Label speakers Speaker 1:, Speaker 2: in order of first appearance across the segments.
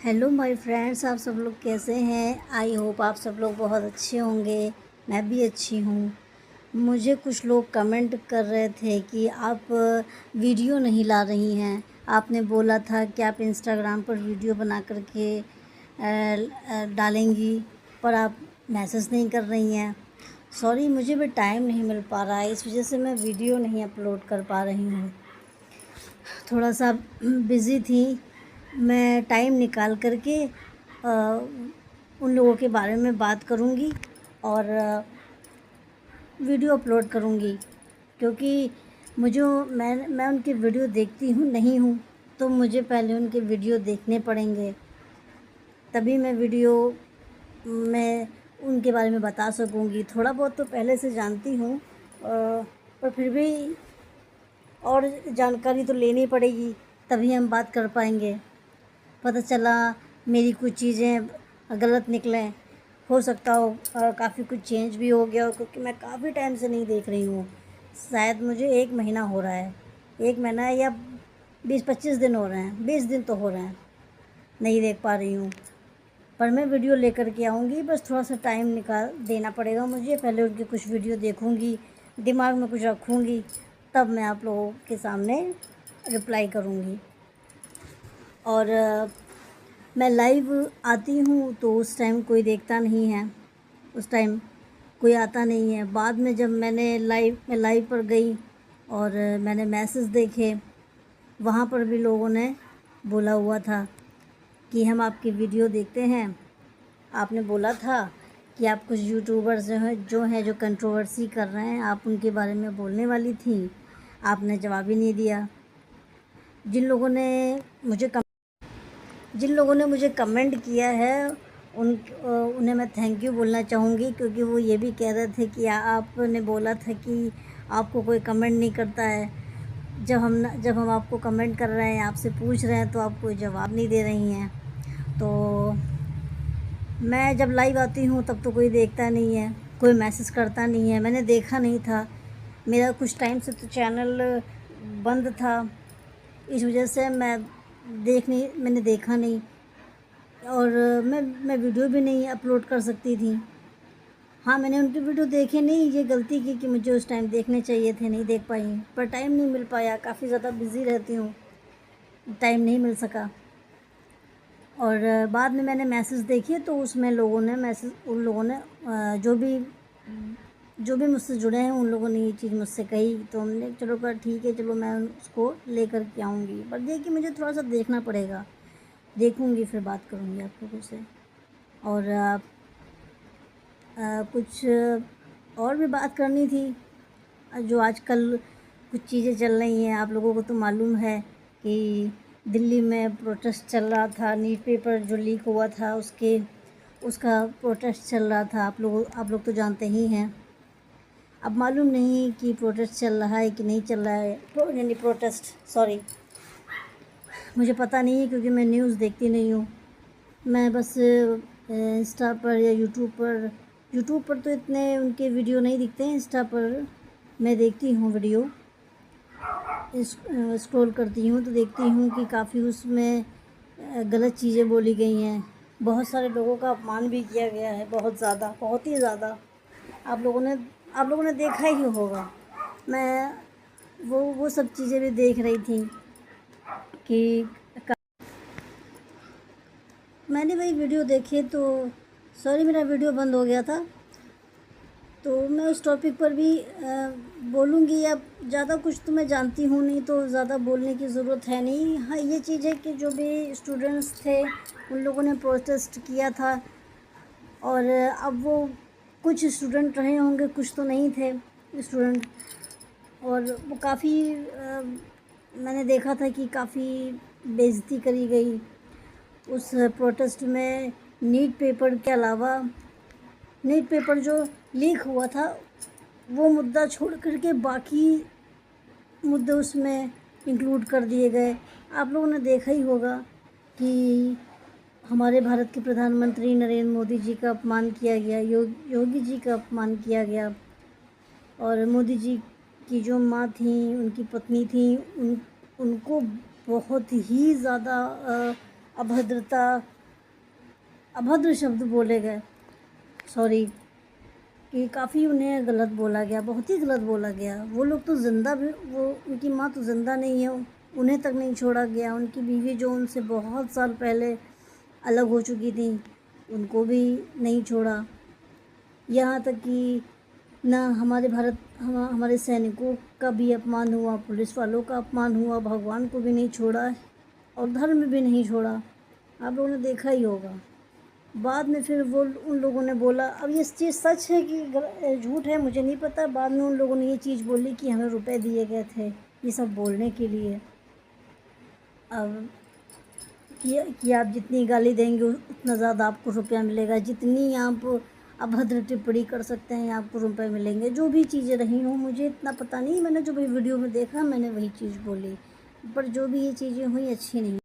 Speaker 1: Hello my friends, आप सब लोग कैसे हैं। आई होप आप सब लोग बहुत अच्छे होंगे। मैं भी अच्छी हूँ। मुझे कुछ लोग कमेंट कर रहे थे कि आप वीडियो नहीं ला रही हैं। आपने बोला था कि आप इंस्टाग्राम पर वीडियो बना कर के डालेंगी, पर आप मैसेज नहीं कर रही हैं। सॉरी, मुझे भी टाइम नहीं मिल पा रहा है, इस वजह से मैं वीडियो नहीं अपलोड कर पा रही हूँ। थोड़ा सा बिज़ी थी। मैं टाइम निकाल कर के उन लोगों के बारे में बात करूँगी और वीडियो अपलोड करूँगी, क्योंकि मैं उनकी वीडियो देखती हूँ नहीं हूँ, तो मुझे पहले उनके वीडियो देखने पड़ेंगे, तभी मैं वीडियो में उनके बारे में बता सकूँगी। थोड़ा बहुत तो पहले से जानती हूँ, पर फिर भी और जानकारी तो लेनी पड़ेगी, तभी हम बात कर पाएंगे। पता चला मेरी कुछ चीज़ें गलत निकलें, हो सकता हो काफ़ी कुछ चेंज भी हो गया हो, क्योंकि मैं काफ़ी टाइम से नहीं देख रही हूँ। शायद मुझे 1 महीना हो रहा है, 1 महीना या 20-25 दिन हो रहे हैं, 20 दिन तो हो रहे हैं नहीं देख पा रही हूँ। पर मैं वीडियो लेकर के आऊँगी, बस थोड़ा सा टाइम निकाल देना पड़ेगा मुझे। पहले उनकी कुछ वीडियो देखूँगी, दिमाग में कुछ रखूँगी, तब मैं आप लोगों के सामने रिप्लाई करूँगी। और मैं लाइव आती हूँ तो उस टाइम कोई देखता नहीं है, उस टाइम कोई आता नहीं है। बाद में जब मैं लाइव पर गई और मैंने मैसेज देखे, वहाँ पर भी लोगों ने बोला हुआ था कि हम आपकी वीडियो देखते हैं। आपने बोला था कि आप कुछ यूट्यूबर्स जो कंट्रोवर्सी कर रहे हैं, आप उनके बारे में बोलने वाली थी। आपने जवाब ही नहीं दिया। जिन लोगों ने मुझे कमेंट किया है उन्हें मैं थैंक यू बोलना चाहूँगी, क्योंकि वो ये भी कह रहे थे कि आपने बोला था कि आपको कोई कमेंट नहीं करता है। जब हम आपको कमेंट कर रहे हैं, आपसे पूछ रहे हैं, तो आप कोई जवाब नहीं दे रही हैं। तो मैं जब लाइव आती हूँ तब तो कोई देखता नहीं है, कोई मैसेज करता नहीं है। मैंने देखा नहीं था, मेरा कुछ टाइम से तो चैनल बंद था, इस वजह से मैंने देखा नहीं। और मैं वीडियो भी नहीं अपलोड कर सकती थी। हाँ, मैंने उनकी वीडियो देखे नहीं, ये गलती की कि मुझे उस टाइम देखने चाहिए थे, नहीं देख पाई। पर टाइम नहीं मिल पाया, काफ़ी ज़्यादा बिज़ी रहती हूँ, टाइम नहीं मिल सका। और बाद में मैंने मैसेज देखे तो उसमें उन लोगों ने जो भी मुझसे जुड़े हैं, उन लोगों ने ये चीज़ मुझसे कही। तो हमने चलो कहा ठीक है, चलो मैं उसको लेकर के आऊँगी। पर देखिए, मुझे थोड़ा सा देखना पड़ेगा, देखूँगी फिर बात करूँगी आप लोगों से। और कुछ और भी बात करनी थी। जो आजकल कुछ चीज़ें चल रही हैं, आप लोगों को तो मालूम है कि दिल्ली में प्रोटेस्ट चल रहा था। नीट पेपर जो लीक हुआ था उसका प्रोटेस्ट चल रहा था। आप लोग तो जानते ही हैं। अब मालूम नहीं कि प्रोटेस्ट चल रहा है कि नहीं चल रहा है, यानी प्रोटेस्ट, सॉरी, मुझे पता नहीं है, क्योंकि मैं न्यूज़ देखती नहीं हूँ। मैं बस इंस्टा पर या यूट्यूब पर तो इतने उनके वीडियो नहीं दिखते हैं। इंस्टा पर मैं देखती हूँ वीडियो, स्क्रॉल करती हूँ तो देखती हूँ कि काफ़ी उसमें गलत चीज़ें बोली गई हैं। बहुत सारे लोगों का अपमान भी किया गया है, बहुत ज़्यादा, बहुत ही ज़्यादा। आप लोगों ने देखा ही होगा। मैं वो सब चीज़ें भी देख रही थी कि मैंने वही वीडियो देखे तो सॉरी, मेरा वीडियो बंद हो गया था। तो मैं उस टॉपिक पर भी बोलूँगी। या ज़्यादा कुछ तो मैं जानती हूँ नहीं, तो ज़्यादा बोलने की ज़रूरत है नहीं। हाँ, ये चीज़ है कि जो भी स्टूडेंट्स थे, उन लोगों ने प्रोटेस्ट किया था। और अब वो कुछ स्टूडेंट रहे होंगे, कुछ तो नहीं थे स्टूडेंट। और वो काफ़ी मैंने देखा था कि काफ़ी बेइज्जती करी गई उस प्रोटेस्ट में। नीट पेपर जो लीक हुआ था, वो मुद्दा छोड़ करके बाकी मुद्दे उसमें इंक्लूड कर दिए गए। आप लोगों ने देखा ही होगा कि हमारे भारत के प्रधानमंत्री नरेंद्र मोदी जी का अपमान किया गया, योगी जी का अपमान किया गया। और मोदी जी की जो माँ थी, उनकी पत्नी थी, उनको बहुत ही ज़्यादा अभद्र शब्द बोले गए, सॉरी, कि काफ़ी उन्हें गलत बोला गया, बहुत ही गलत बोला गया। वो लोग तो ज़िंदा भी, वो उनकी माँ तो ज़िंदा नहीं है, उन्हें तक नहीं छोड़ा गया। उनकी बीवी जो उनसे बहुत साल पहले अलग हो चुकी थी, उनको भी नहीं छोड़ा। यहाँ तक कि ना हमारे सैनिकों का भी अपमान हुआ, पुलिस वालों का अपमान हुआ, भगवान को भी नहीं छोड़ा और धर्म भी नहीं छोड़ा। आप लोगों ने देखा ही होगा। बाद में फिर वो उन लोगों ने बोला, अब ये चीज़ सच है कि झूठ है मुझे नहीं पता, बाद में उन लोगों ने ये चीज़ बोली कि हमें रुपए दिए गए थे ये सब बोलने के लिए। अब कि आप जितनी गाली देंगे उतना ज़्यादा आपको रुपया मिलेगा, जितनी आप अभद्र टिप्पणी कर सकते हैं आपको रुपए मिलेंगे। जो भी चीज़ें रही हों मुझे इतना पता नहीं, मैंने जो भी वीडियो में देखा मैंने वही चीज़ बोली, पर जो भी ये चीज़ें हुई अच्छी नहीं,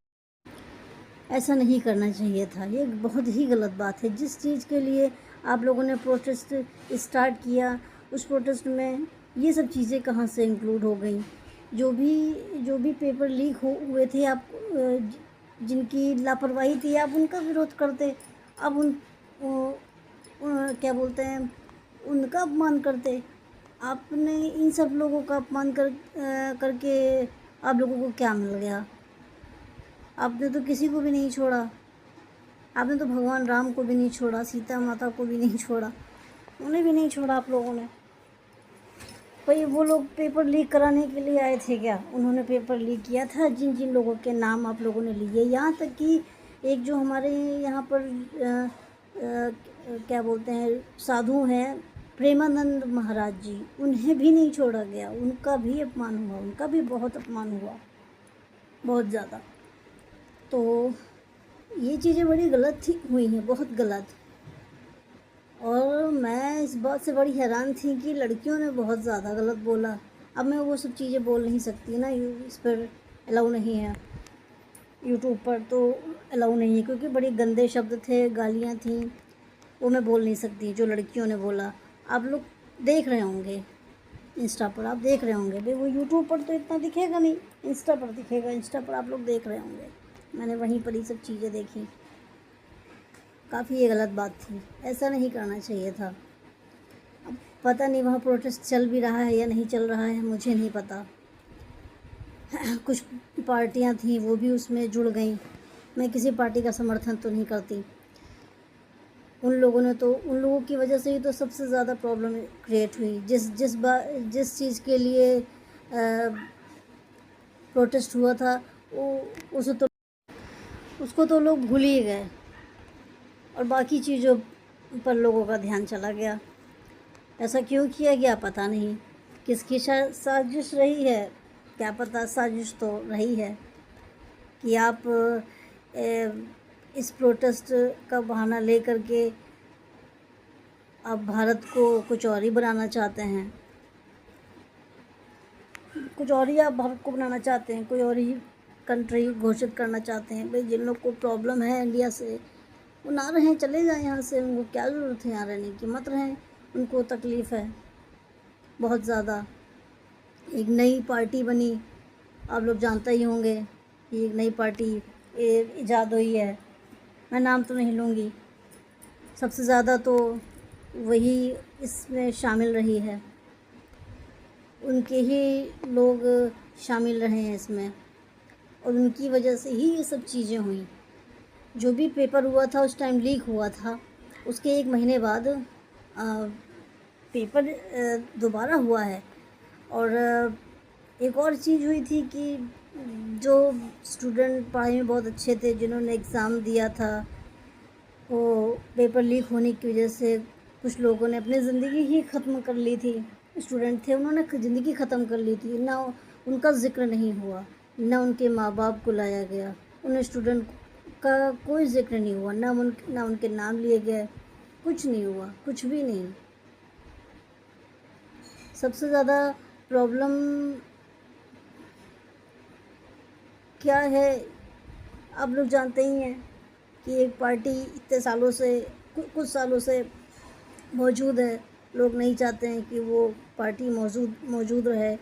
Speaker 1: ऐसा नहीं करना चाहिए था। ये बहुत ही गलत बात है। जिस चीज़ के लिए आप लोगों ने प्रोटेस्ट स्टार्ट किया, उस प्रोटेस्ट में ये सब चीज़ें कहाँ से इंक्लूड हो गई। जो भी पेपर लीक हुए थे, आप जिनकी लापरवाही थी आप उनका विरोध करते, अब क्या बोलते हैं, उनका अपमान करते। आपने इन सब लोगों का अपमान करके आप लोगों को क्या मिल गया? आपने तो किसी को भी नहीं छोड़ा। आपने तो भगवान राम को भी नहीं छोड़ा, सीता माता को भी नहीं छोड़ा, उन्हें भी नहीं छोड़ा आप लोगों ने। भाई वो लोग पेपर लीक कराने के लिए आए थे क्या? उन्होंने पेपर लीक किया था जिन जिन लोगों के नाम आप लोगों ने लिए। यहाँ तक कि एक जो हमारे यहाँ पर क्या बोलते हैं साधु हैं, प्रेमानंद महाराज जी, उन्हें भी नहीं छोड़ा गया, उनका भी अपमान हुआ, उनका भी बहुत अपमान हुआ, बहुत ज़्यादा। तो ये चीज़ें बड़ी गलत हुई हैं, बहुत गलत। और मैं इस बात से बड़ी हैरान थी कि लड़कियों ने बहुत ज़्यादा गलत बोला। अब मैं वो सब चीज़ें बोल नहीं सकती ना, इस पर अलाउ नहीं है, यूट्यूब पर तो अलाउ नहीं है, क्योंकि बड़े गंदे शब्द थे, गालियाँ थीं, वो मैं बोल नहीं सकती जो लड़कियों ने बोला। आप लोग देख रहे होंगे इंस्टा पर, आप देख रहे होंगे भाई, वो यूट्यूब पर तो इतना दिखेगा नहीं, इंस्टा पर दिखेगा। इंस्टा पर आप लोग देख रहे होंगे, मैंने वहीं पर ये सब चीज़ें देखी। काफ़ी ये गलत बात थी, ऐसा नहीं करना चाहिए था। अब पता नहीं वहाँ प्रोटेस्ट चल भी रहा है या नहीं चल रहा है, मुझे नहीं पता। कुछ पार्टियां थीं वो भी उसमें जुड़ गईं। मैं किसी पार्टी का समर्थन तो नहीं करती। उन लोगों की वजह से ही तो सबसे ज़्यादा प्रॉब्लम क्रिएट हुई। जिस चीज़ के लिए प्रोटेस्ट हुआ था उसको तो लोग भूल ही गए और बाकी चीज़ों पर लोगों का ध्यान चला गया। ऐसा क्यों किया गया पता नहीं, किसकी साजिश रही है क्या पता। साजिश तो रही है कि आप इस प्रोटेस्ट का बहाना ले करके आप भारत को कुछ और ही बनाना चाहते हैं, कुछ और ही आप भारत को बनाना चाहते हैं, कोई और ही कंट्री घोषित करना चाहते हैं। भाई जिन लोग को प्रॉब्लम है इंडिया से वो ना रहें, चले जाएं यहाँ से, उनको क्या ज़रूरत है यहाँ रहने की, मत रहें, उनको तकलीफ़ है बहुत ज़्यादा। एक नई पार्टी बनी, आप लोग जानते ही होंगे कि एक नई पार्टी ईजाद हुई है, मैं नाम तो नहीं लूँगी। सबसे ज़्यादा तो वही इसमें शामिल रही है, उनके ही लोग शामिल रहे हैं इसमें और उनकी वजह से ही ये सब चीज़ें हुई। जो भी पेपर हुआ था उस टाइम लीक हुआ था, उसके 1 महीने बाद पेपर दोबारा हुआ है। और एक और चीज़ हुई थी कि जो स्टूडेंट पढ़ाई में बहुत अच्छे थे, जिन्होंने एग्ज़ाम दिया था, वो पेपर लीक होने की वजह से कुछ लोगों ने अपनी ज़िंदगी ही ख़त्म कर ली थी। स्टूडेंट थे, उन्होंने ज़िंदगी ख़त्म कर ली थी, ना उनका ज़िक्र नहीं हुआ, ना उनके माँ बाप को लाया गया, उन स्टूडेंट का कोई ज़िक्र नहीं हुआ, ना उनके नाम लिए गए, कुछ नहीं हुआ, कुछ भी नहीं। सबसे ज़्यादा प्रॉब्लम क्या है आप लोग जानते ही हैं कि एक पार्टी इतने सालों से, कुछ सालों से मौजूद है, लोग नहीं चाहते हैं कि वो पार्टी मौजूद रहे।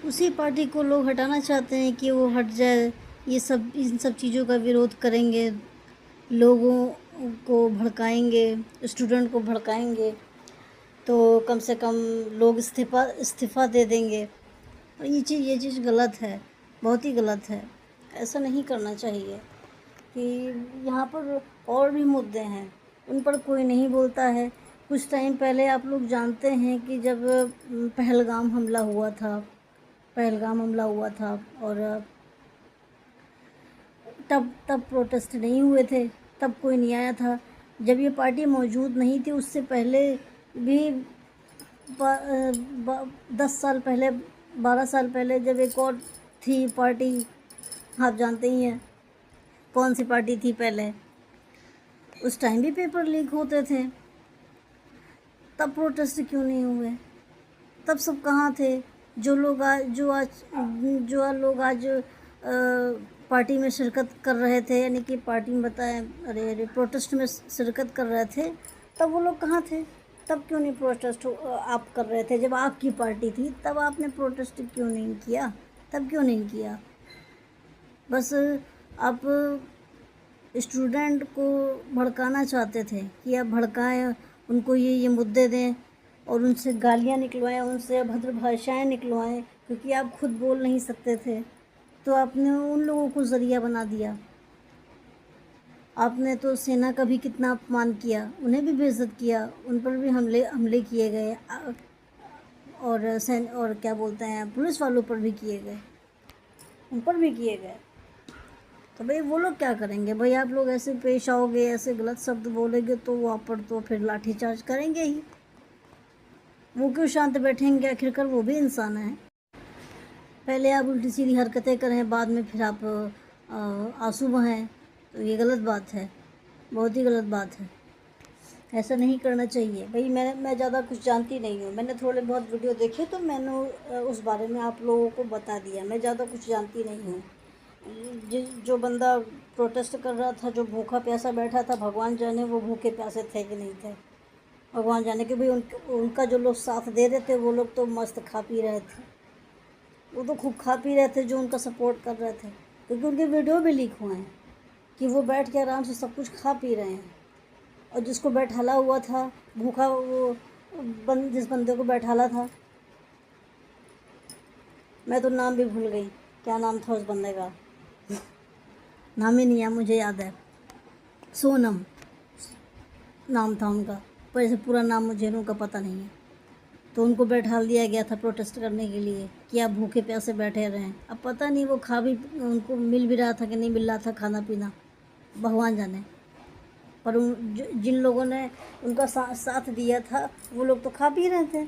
Speaker 1: उसी पार्टी को लोग हटाना चाहते हैं कि वो हट जाए। ये सब इन सब चीज़ों का विरोध करेंगे, लोगों को भड़काएंगे, स्टूडेंट को भड़काएंगे, तो कम से कम लोग इस्तीफ़ा दे देंगे। और ये चीज़ गलत है, बहुत ही गलत है। ऐसा नहीं करना चाहिए। कि यहाँ पर और भी मुद्दे हैं, उन पर कोई नहीं बोलता है। कुछ टाइम पहले आप लोग जानते हैं कि जब पहलगाम हमला हुआ था और तब प्रोटेस्ट नहीं हुए थे, तब कोई नहीं आया था। जब ये पार्टी मौजूद नहीं थी उससे पहले भी 10 साल पहले, 12 साल पहले जब एक और थी पार्टी, आप जानते ही हैं कौन सी पार्टी थी पहले। उस टाइम भी पेपर लीक होते थे, तब प्रोटेस्ट क्यों नहीं हुए? तब सब कहाँ थे? जो लोग आज पार्टी में शिरकत कर रहे थे, यानी कि पार्टी में अरे प्रोटेस्ट में शिरकत कर रहे थे, तब वो लोग कहाँ थे? तब क्यों नहीं प्रोटेस्ट आप कर रहे थे? जब आपकी पार्टी थी तब आपने प्रोटेस्ट क्यों नहीं किया? तब क्यों नहीं किया? बस आप स्टूडेंट को भड़काना चाहते थे कि आप भड़काएं, उनको ये मुद्दे दें और उनसे गालियाँ निकलवाएं, उनसे अभद्र भाषाएं निकलवाएं, क्योंकि आप खुद बोल नहीं सकते थे। तो आपने उन लोगों को ज़रिया बना दिया। आपने तो सेना का भी कितना अपमान किया, उन्हें भी बेइज्जत किया, उन पर भी हमले किए गए और क्या बोलते हैं, पुलिस वालों पर भी किए गए, उन पर भी किए गए। तो भाई वो लोग क्या करेंगे? भाई आप लोग ऐसे पेश आओगे, ऐसे गलत शब्द बोलेंगे तो वो आप पर तो फिर लाठीचार्ज करेंगे ही। वो क्यों शांत बैठेंगे? आखिरकार वो भी इंसान है। पहले आप उल्टी सीधी हरकतें करें, बाद में फिर आप आंसू बहाएं, तो ये गलत बात है, बहुत ही गलत बात है। ऐसा नहीं करना चाहिए। भाई मैं ज़्यादा कुछ जानती नहीं हूँ, मैंने थोड़े बहुत वीडियो देखे तो मैंने उस बारे में आप लोगों को बता दिया। मैं ज़्यादा कुछ जानती नहीं हूँ। जो बंदा प्रोटेस्ट कर रहा था, जो भूखा प्यासा बैठा था, भगवान जाने वो भूखे प्यासे थे कि नहीं थे, भगवान जाने के। भाई उनका जो लोग साथ दे रहे थे वो लोग तो मस्त खा पी रहे थे, वो तो खूब खा पी रहे थे जो उनका सपोर्ट कर रहे थे, क्योंकि उनके वीडियो भी लीक हुए हैं कि वो बैठ के आराम से सब कुछ खा पी रहे हैं। और जिसको बैठाला हुआ था भूखा, वो जिस बंदे को बैठाला था, मैं तो नाम भी भूल गई, क्या नाम था उस बंदे का, नाम ही नहीं है मुझे, याद है सोनम नाम था उनका, पर ऐसे पूरा नाम मुझे उनका पता नहीं है। तो उनको बैठा दिया गया था प्रोटेस्ट करने के लिए कि आप भूखे प्यासे बैठे रहें। अब पता नहीं वो उनको मिल भी रहा था कि नहीं मिल रहा था खाना पीना, भगवान जाने। पर जिन लोगों ने उनका साथ दिया था वो लोग तो खा पी रहे थे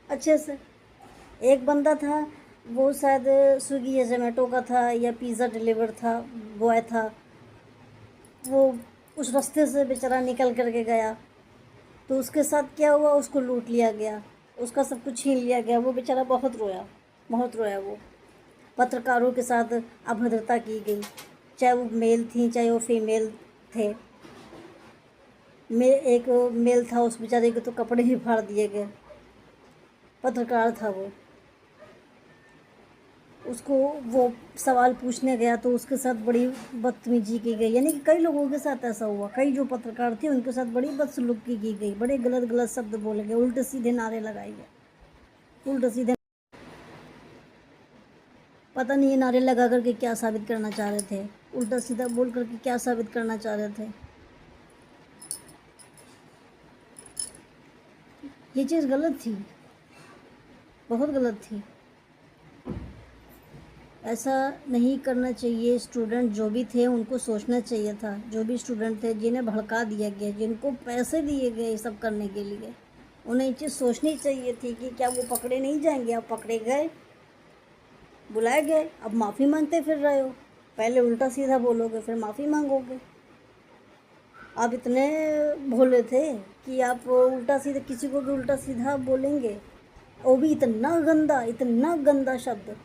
Speaker 1: अच्छे से। एक बंदा था, वो शायद स्विगी या जोमेटो का था या पिज़्ज़ा डिलीवर था, बॉय था, वो उस रास्ते से बेचारा निकल करके गया, तो उसके साथ क्या हुआ, उसको लूट लिया गया, उसका सब कुछ छीन लिया गया। वो बेचारा बहुत रोया वो। पत्रकारों के साथ अभद्रता की गई, चाहे वो मेल थी चाहे वो फीमेल थे। एक मेल था, उस बेचारे के तो कपड़े ही फाड़ दिए गए, पत्रकार था वो। उसको वो सवाल पूछने गया तो उसके साथ बड़ी बदतमीजी की गई, यानी कि कई लोगों के साथ ऐसा हुआ, कई जो पत्रकार थे उनके साथ बड़ी बदसलूकी की गई, बड़े गलत गलत शब्द बोले गए, उल्टे सीधे नारे लगाए गए, उल्टे सीधे। पता नहीं ये नारे लगा करके क्या साबित करना चाह रहे थे, उल्टा सीधा बोल करके क्या साबित करना चाह रहे थे। ये चीज़ गलत थी, बहुत गलत थी। ऐसा नहीं करना चाहिए। स्टूडेंट जो भी थे उनको सोचना चाहिए था, जो भी स्टूडेंट थे जिन्हें भड़का दिया गया, जिनको पैसे दिए गए ये सब करने के लिए, उन्हें ये चीज़ सोचनी चाहिए थी कि क्या वो पकड़े नहीं जाएंगे। अब पकड़े गए, बुलाए गए, अब माफ़ी मांगते फिर रहे हो। पहले उल्टा सीधा बोलोगे फिर माफ़ी मांगोगे। आप इतने भोले थे कि आप उल्टा सीधा किसी को भी उल्टा सीधा बोलेंगे, वो भी इतना गंदा शब्द,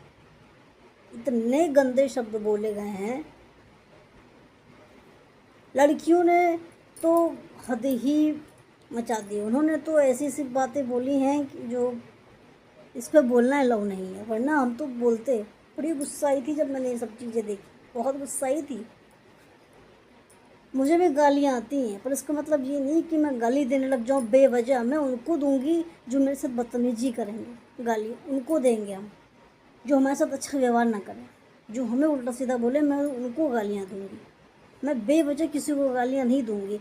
Speaker 1: इतने गंदे शब्द बोले गए हैं। लड़कियों ने तो हद ही मचा दी, उन्होंने तो ऐसी बातें बोली हैं कि जो इस पर बोलना अलाउ नहीं है, वरना हम तो बोलते। बड़ी गुस्सा आई थी जब मैंने ये सब चीज़ें देखी, बहुत गुस्सा आई थी। मुझे भी गालियाँ आती हैं, पर इसका मतलब ये नहीं कि मैं गाली देने लग जाऊँ बेवजह। मैं उनको दूंगी जो मेरे साथ बदतमीजी करेंगे, गाली उनको देंगे हम, जो हमारे साथ अच्छा व्यवहार ना करें, जो हमें उल्टा सीधा बोले, मैं उनको गालियाँ दूंगी। मैं बेवजह किसी को गालियाँ नहीं दूंगी।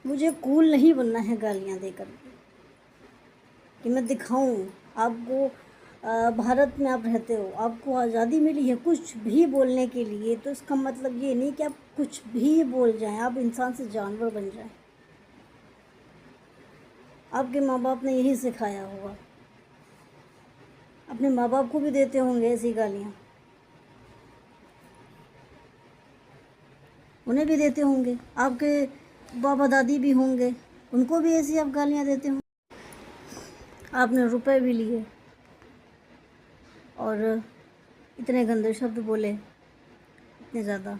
Speaker 1: मुझे कूल नहीं बनना है गालियाँ देकर कि मैं दिखाऊं आपको। भारत में आप रहते हो, आपको आज़ादी मिली है कुछ भी बोलने के लिए, तो इसका मतलब ये नहीं कि आप कुछ भी बोल जाएं, आप इंसान से जानवर बन जाएं। आपके माँ बाप ने यही सिखाया होगा, अपने माँ बाप को भी देते होंगे ऐसी गालियाँ, उन्हें भी देते होंगे। आपके बाबा दादी भी होंगे, उनको भी ऐसी आप गालियाँ देते होंगे। आपने रुपए भी लिए और इतने गंदे शब्द बोले, इतने ज़्यादा।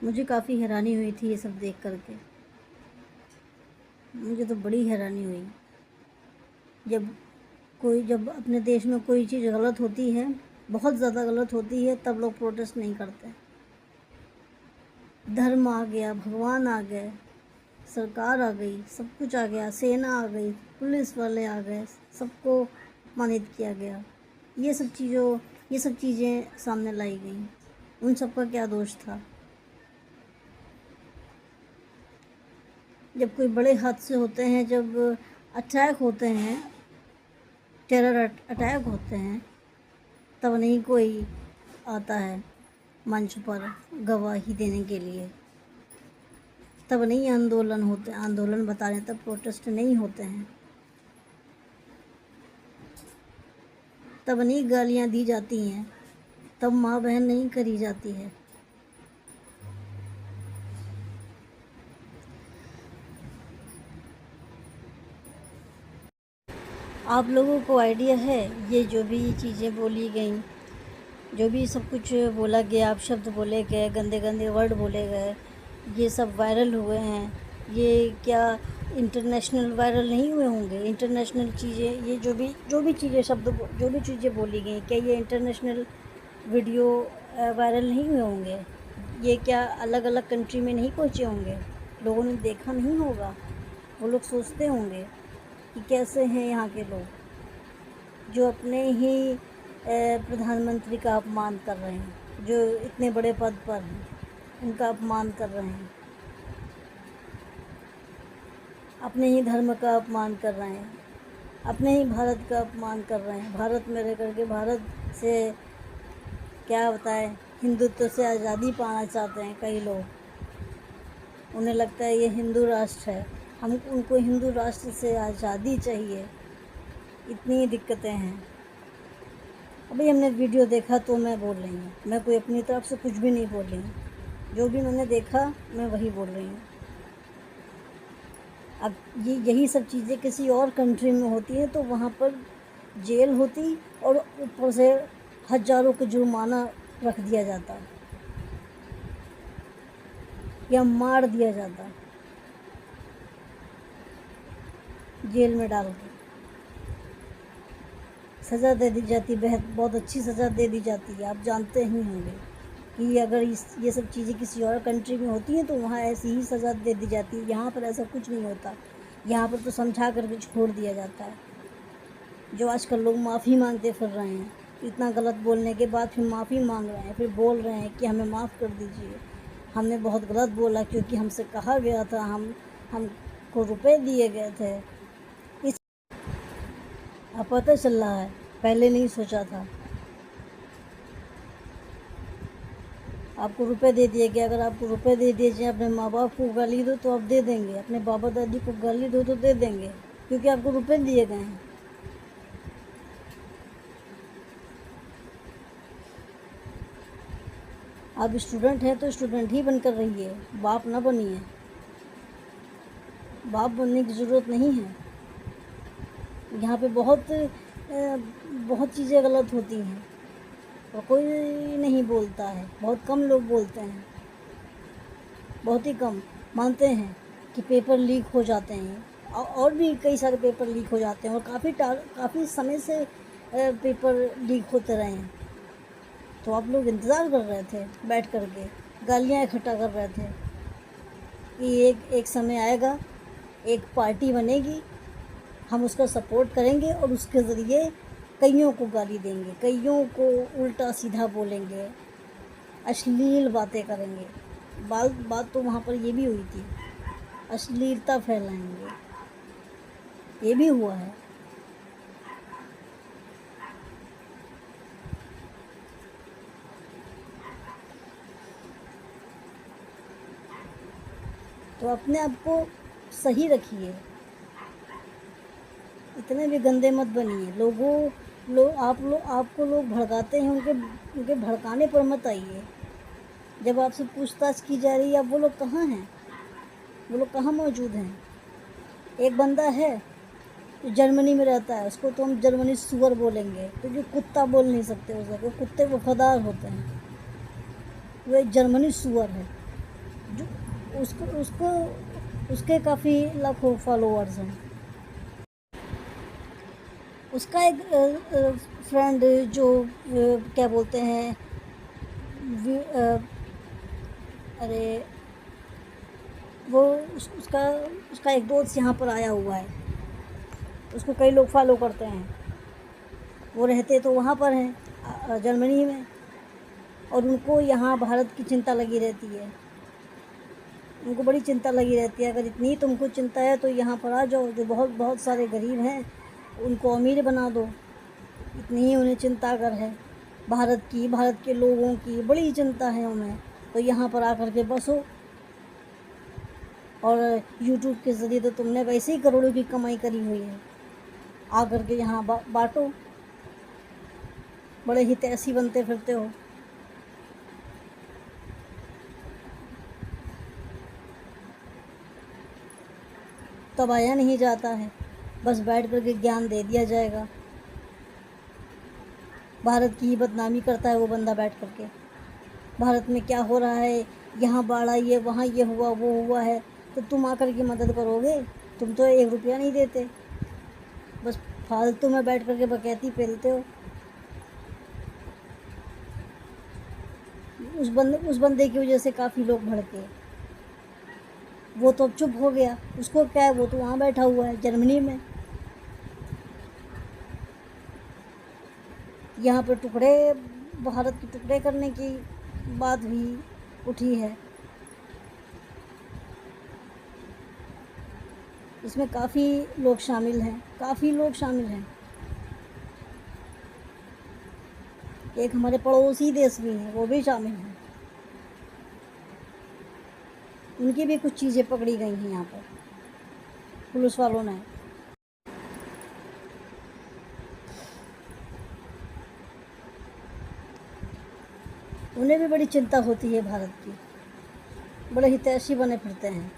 Speaker 1: मुझे काफ़ी हैरानी हुई थी ये सब देख करके। मुझे तो बड़ी हैरानी हुई जब अपने देश में कोई चीज़ गलत होती है, बहुत ज़्यादा गलत होती है, तब लोग प्रोटेस्ट नहीं करते। धर्म आ गया, भगवान आ गए, सरकार आ गई, सब कुछ आ गया, सेना आ गई, पुलिस वाले आ गए, सबको मानित किया गया। ये सब चीज़ें सामने लाई गई। उन सब का क्या दोष था? जब कोई बड़े हादसे होते हैं, जब अटैक होते हैं, टेरर अटैक होते हैं, तब नहीं कोई आता है मंच पर गवाही देने के लिए, तब नहीं आंदोलन बता रहे, तब प्रोटेस्ट नहीं होते हैं, तब नहीं गालियाँ दी जाती हैं, तब माँ बहन नहीं करी जाती है। आप लोगों को आइडिया है ये जो भी चीज़ें बोली गई, जो भी सब कुछ बोला गया, आप शब्द बोले गए, गंदे गंदे वर्ड बोले गए, ये सब वायरल हुए हैं, ये क्या इंटरनेशनल वायरल नहीं हुए होंगे? इंटरनेशनल चीज़ें, ये जो भी चीज़ें जो भी चीज़ें बोली गई, क्या ये इंटरनेशनल वीडियो वायरल नहीं हुए होंगे? ये क्या अलग अलग कंट्री में नहीं पहुँचे होंगे? लोगों ने देखा नहीं होगा? वो लोग सोचते होंगे कि कैसे हैं यहाँ के लोग, जो अपने ही प्रधानमंत्री का अपमान कर रहे हैं, जो इतने बड़े पद पर हैं, उनका अपमान कर रहे हैं, अपने ही धर्म का अपमान कर रहे हैं, अपने ही भारत का अपमान कर रहे हैं। भारत में रह करके भारत से क्या बताएं, हिंदुत्व से आज़ादी पाना चाहते हैं कई लोग। उन्हें लगता है ये हिंदू राष्ट्र है, उनको हिंदू राष्ट्र से आज़ादी चाहिए। इतनी दिक्कतें हैं। अभी हमने वीडियो देखा तो मैं बोल रही हूँ, मैं कोई अपनी तरफ से कुछ भी नहीं बोल रही हूँ, जो भी मैंने देखा मैं वही बोल रही हूँ। अब यही सब चीज़ें किसी और कंट्री में होती हैं तो वहाँ पर जेल होती और ऊपर से हज़ारों का जुर्माना रख दिया जाता या मार दिया जाता, जेल में डाल के सज़ा दे दी जाती, बहुत अच्छी सज़ा दे दी जाती है। आप जानते ही होंगे कि अगर ये सब चीज़ें किसी और कंट्री में होती हैं तो वहाँ ऐसी ही सज़ा दे दी जाती है। यहाँ पर ऐसा कुछ नहीं होता, यहाँ पर तो समझा करके छोड़ दिया जाता है। जो आजकल लोग माफ़ी मांगते फिर रहे हैं, इतना गलत बोलने के बाद फिर माफ़ी मांग रहे हैं, फिर बोल रहे हैं कि हमें माफ़ कर दीजिए, हमने बहुत गलत बोला क्योंकि हमसे कहा गया था, हमको रुपए दिए गए थे। इस अब पता चल रहा है, पहले नहीं सोचा था। आपको रुपए दे दिए गए, अगर आपको रुपए दे दिए जाए, अपने माँ बाप को गाली दो तो आप दे देंगे, अपने बाबा दादी को गाली दो तो दे देंगे, क्योंकि आपको रुपए दिए गए हैं। आप स्टूडेंट हैं तो स्टूडेंट ही बनकर रहिए, बाप ना बनिए। बाप बनने की ज़रूरत नहीं है। यहाँ पे बहुत चीज़ें गलत होती हैं और कोई नहीं बोलता है, बहुत कम लोग बोलते हैं, बहुत ही कम। मानते हैं कि पेपर लीक हो जाते हैं और भी कई सारे पेपर लीक हो जाते हैं और काफ़ी समय से पेपर लीक होते रहे हैं। तो आप लोग इंतज़ार कर रहे थे बैठ कर के, गालियाँ इकट्ठा कर रहे थे कि एक समय आएगा, एक पार्टी बनेगी, हम उसका सपोर्ट करेंगे और उसके ज़रिए कइयों को गाली देंगे, कइयों को उल्टा सीधा बोलेंगे, अश्लील बातें करेंगे। बात तो वहाँ पर ये भी हुई थी, अश्लीलता फैलाएंगे, ये भी हुआ है। तो अपने आप को सही रखिए, इतने भी गंदे मत बनिए। आपको लोग भड़काते हैं, उनके भड़काने पर मत आइए। जब आपसे पूछताछ की जा रही है, अब वो लोग कहाँ हैं, वो लोग कहाँ मौजूद हैं। एक बंदा है जो जर्मनी में रहता है, उसको तो हम जर्मनी सुअर बोलेंगे, क्योंकि कुत्ता बोल नहीं सकते उसे, वो कुत्ते वफादार होते हैं। वो एक जर्मनी सुअर है जो उसको उसको उसके काफ़ी लाखों फॉलोअर्स हैं। उसका एक फ्रेंड जो क्या बोलते हैं, अरे वो उसका एक दोस्त यहाँ पर आया हुआ है, उसको कई लोग फॉलो करते हैं। वो रहते तो वहाँ पर हैं जर्मनी में, और उनको यहाँ भारत की चिंता लगी रहती है, उनको बड़ी चिंता लगी रहती है। अगर इतनी तुमको चिंता है तो यहाँ पर आ जाओ, जो बहुत बहुत सारे गरीब हैं उनको अमीर बना दो, इतनी ही उन्हें चिंता अगर है भारत के लोगों की बड़ी चिंता है उन्हें, तो यहाँ पर आकर के बसो। और यूट्यूब के ज़रिए तो तुमने वैसे ही करोड़ों की कमाई करी हुई है, आकर के यहाँ बाँटो, बड़े ही तैसी बनते फिरते हो। दबाया नहीं जाता है, बस बैठ कर के ज्ञान दे दिया जाएगा। भारत की बदनामी करता है वो बंदा बैठ कर के, भारत में क्या हो रहा है, यहाँ बाढ़ आई है, वहाँ ये हुआ वो हुआ है, तो तुम आकर के मदद करोगे? तुम तो 1 रुपया नहीं देते, बस फालतू में बैठ कर के बकैती पेलते हो। उस बंदे की वजह से काफ़ी लोग भड़के, वो तो अब चुप हो गया, उसको क्या है, वो तो वहाँ बैठा हुआ है जर्मनी में। यहाँ पर भारत के टुकड़े करने की बात भी उठी है, इसमें काफ़ी लोग शामिल हैं। एक हमारे पड़ोसी देश भी हैं, वो भी शामिल हैं, उनकी भी कुछ चीज़ें पकड़ी गई हैं यहाँ पर पुलिस वालों ने। उन्हें भी बड़ी चिंता होती है भारत की, बड़े हितैषी बने फिरते हैं,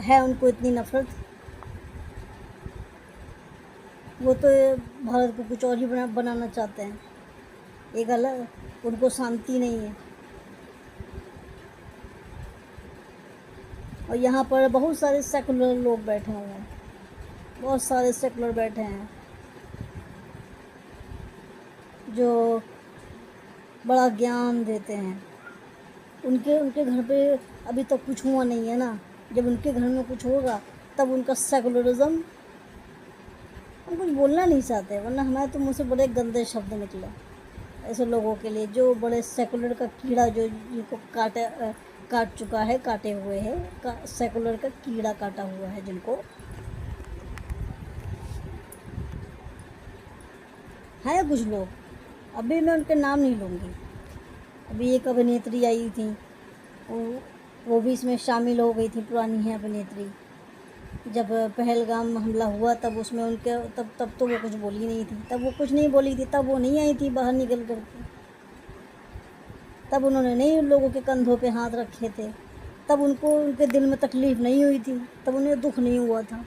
Speaker 1: है उनको इतनी नफरत, वो तो भारत को कुछ और ही बनाना चाहते हैं, एक अलग, उनको शांति नहीं है। और यहाँ पर बहुत सारे सेकुलर लोग बैठे हुए हैं, बहुत सारे सेकुलर बैठे हैं जो बड़ा ज्ञान देते हैं। उनके घर पे अभी तक कुछ हुआ नहीं है ना, जब उनके घर में कुछ होगा तब उनका सेकुलरिज्म, हम कुछ बोलना नहीं चाहते, वरना हमारे तो मुँह से बड़े गंदे शब्द निकले ऐसे लोगों के लिए जो बड़े सेकुलर का कीड़ा, जो जिनको काट चुका है, काटे हुए है, सेकुलर का कीड़ा काटा हुआ है जिनको, है कुछ लोग, अभी मैं उनके नाम नहीं लूँगी। अभी एक अभिनेत्री आई थी, वो भी इसमें शामिल हो गई थी, पुरानी है अभिनेत्री। जब पहलगाम हमला हुआ तब उसमें उनके तब तो वो कुछ बोली नहीं थी, तब वो कुछ नहीं बोली थी, तब वो नहीं आई थी बाहर निकल कर के, तब उन्होंने नहीं लोगों के कंधों पे हाथ रखे थे, तब उनको उनके दिल में तकलीफ़ नहीं हुई थी, तब उन्हें दुख नहीं हुआ था,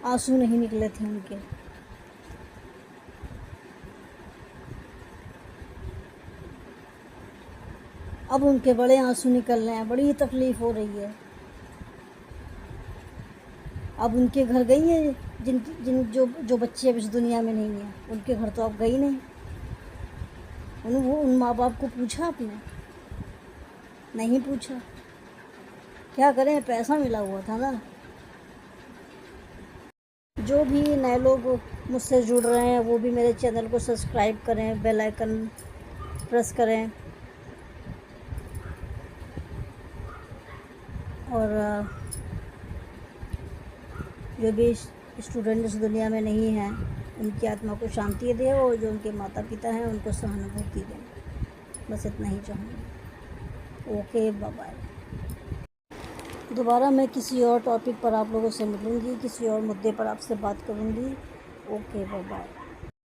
Speaker 1: आंसू नहीं निकले थे उनके। अब उनके बड़े आंसू निकल रहे हैं, बड़ी तकलीफ़ हो रही है। अब उनके घर गई हैं जिन जो जो बच्चे अब इस दुनिया में नहीं हैं, उनके घर तो अब गई नहीं। उन माँ बाप को पूछा आपने? नहीं पूछा। क्या करें, पैसा मिला हुआ था ना। जो भी नए लोग मुझसे जुड़ रहे हैं वो भी मेरे चैनल को सब्सक्राइब करें, बेल आइकन प्रेस करें, और जो भी स्टूडेंट इस दुनिया में नहीं हैं उनकी आत्मा को शांति दे, और जो उनके माता पिता हैं उनको सहानुभूति दें। बस इतना ही चाहूँगी। Okay, bye bye. दोबारा मैं किसी और टॉपिक पर आप लोगों से मिलूँगी, किसी और मुद्दे पर आपसे बात करूँगी। Okay, bye bye.